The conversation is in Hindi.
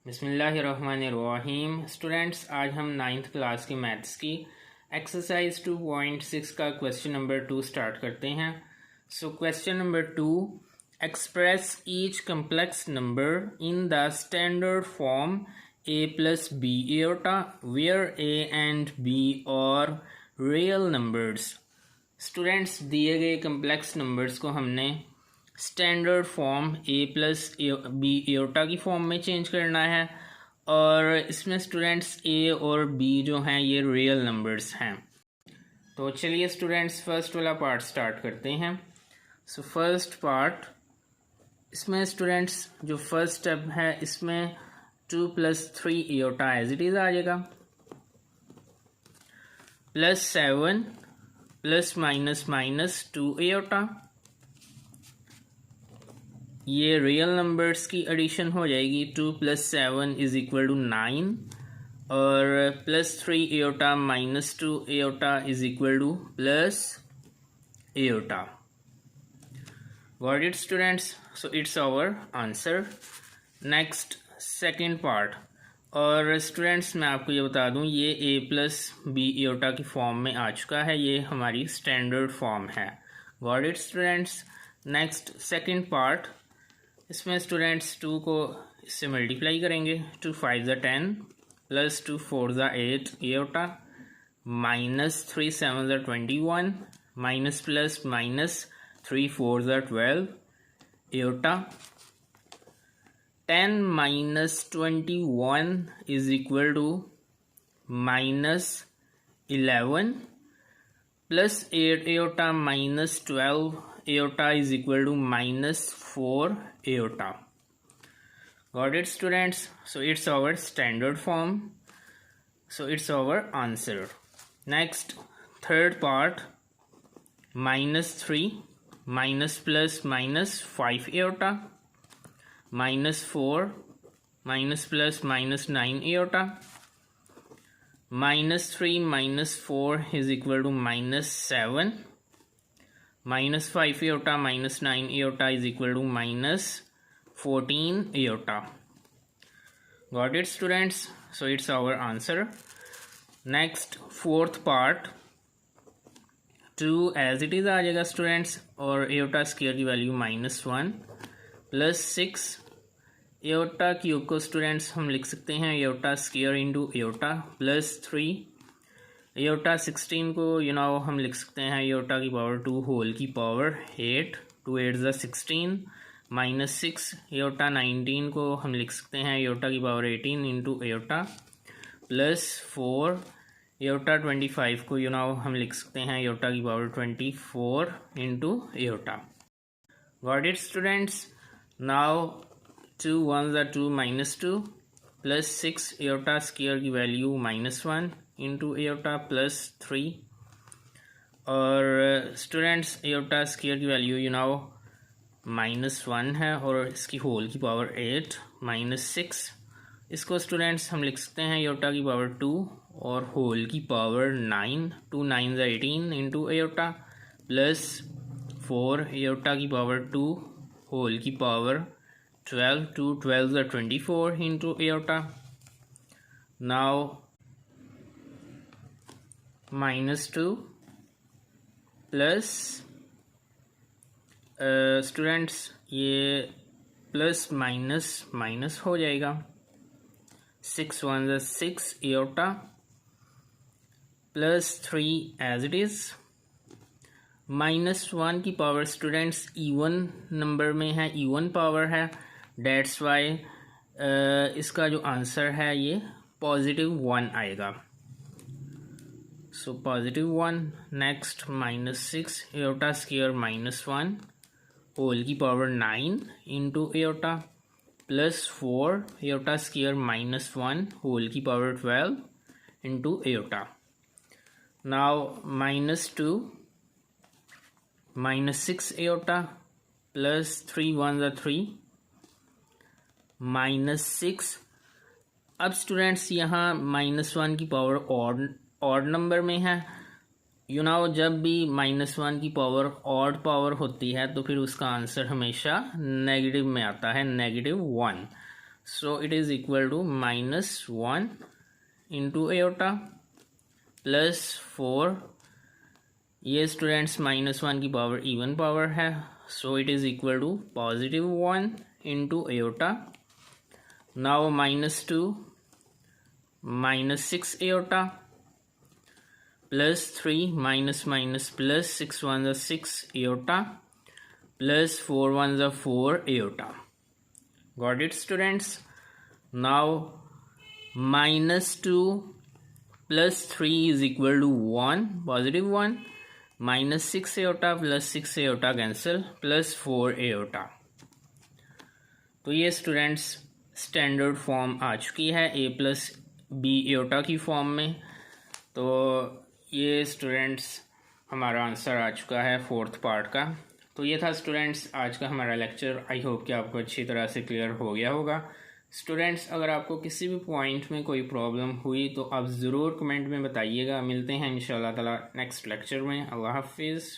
बिस्मिल्लाहिर्रहमानिर्रहीम। स्टूडेंट्स, आज हम 9th क्लास की मैथ्स की एक्सरसाइज 2.6 का क्वेश्चन नंबर 2 स्टार्ट करते हैं। So question number 2, express each complex number in the standard form a plus b iota where a and b are real numbers। Students, दिए गए कम्प्लेक्स नंबर्स को हमने standard form a plus B iota की फॉर्म में चेंज करना है और इसमें स्टूडेंट्स a और b जो हैं ये रियल नंबर्स हैं। तो चलिए स्टूडेंट्स फर्स्ट वाला पार्ट स्टार्ट करते हैं। सो फर्स्ट पार्ट, इसमें स्टूडेंट्स जो फर्स्ट स्टेप है इसमें 2 + 3 एयोटा एज इट इज़ आ जाएगा, +7 ± -2 एयोटा। ये रियल नंबर्स की एडिशन हो जाएगी। 2 + 7 = 9 और +3 iota -2 iota + iota. Got it students? So it's our answer. Next second part, और स्टूडेंट्स मैं आपको ये बता दूं ये a + b एयोटा की फॉर्म में आ चुका है, ये हमारी स्टैंडर्ड फॉर्म है। Got it students? Next second part, इसमें स्टूडेंट्स 2 को इससे मल्टीप्लाई करेंगे। 2 × 5 = 10 + 2 × 4 = 8 aorta, -3 × 7 = 21 -+- 3 × 4 = 12 aorta. 10 - 21 = -11 +8 aorta -12 aorta -4 aorta. Got it students? So it's our standard form. So it's our answer. Next third part, -3 -+- 5 eota, -4 -+- 9 eota, -3 - 4 -7, -5 eota -9 eota -14 eota। Got it students? So it's our answer. Next fourth part, 2 as it is आ जाएगा स्टूडेंट्स, और एयोटा स्क्वायर की वैल्यू -1 +6 एयोटा क्यूब को स्टूडेंट्स हम लिख सकते हैं aorta square into aorta +3 aorta 16 को हम लिख सकते हैं एयोटा की पावर 2 होल की पावर 8, 2 8 = 16 -6 एयोटा 19 को हम लिख सकते हैं एयोटा की पावर 18 इंटू एयोटा +4 एयोटा 25 को हम लिख सकते हैं एयोटा की power 24 into aorta. Got it students? Now 2 1 = 2 -2 +6 iota square की वैल्यू -1 इंटू एयोटा +3 और स्टूडेंट्स एयोटा स्क्वायर की वैल्यू -1 है और इसकी होल की पावर 8 -6, इसको स्टूडेंट्स हम लिख सकते हैं एयोटा की पावर 2 और होल की पावर 9, 2 9 = 18 इंटू एयोटा +4 एयोटा की पावर 2 होल की power 12, 2 12 = 24 into iota. Now -2 plus students ये प्लस माइनस हो जाएगा, 6 1 = 6 एयोटा +3 एज इट इज़। -1 की पावर स्टूडेंट्स इवन नंबर में है, इवन पावर है, डेट्स वाई इसका जो आंसर है ये +1 आएगा। So +1। Next -6 iota square -1 whole की power 9 into iota +4 iota square -1 whole की power 12 into iota. Now -2 -6 iota +3 1 = 3 -6। अब स्टूडेंट्स यहाँ -1 की पावर ऑड नंबर में है। जब भी -1 की पावर ऑड पावर होती है तो फिर उसका आंसर हमेशा नेगेटिव में आता है, -1। so it is equal to -1 into aorta plus 4, ये स्टूडेंट्स -1 की पावर इवन पावर है, so it is equal to +1 into iota. Now -2 -6 iota +3 minus +6 1 6 iota +4 1 4 iota. Got it students. Now -2 +3 is equal to 1, +1, -6 aorta +6 aorta cancel +4 aorta. तो ये स्टूडेंट्स स्टैंडर्ड फॉर्म आ चुकी है A+B aorta की फॉर्म में. तो ये स्टूडेंट्स हमारा आंसर आ चुका है 4th पार्ट का. तो ये था स्टूडेंट्स आज का हमारा लेक्चर. आई होप कि आपको अच्छी तरह से क्लियर हो गया होगा. स्टूडेंट्स अगर आपको किसी भी पॉइंट में कोई प्रॉब्लम हुई तो आप ज़रूर कमेंट में बताइएगा. मिलते हैं इंशाल्लाह ताला नेक्स्ट लेक्चर में. अल्लाह हाफिज़.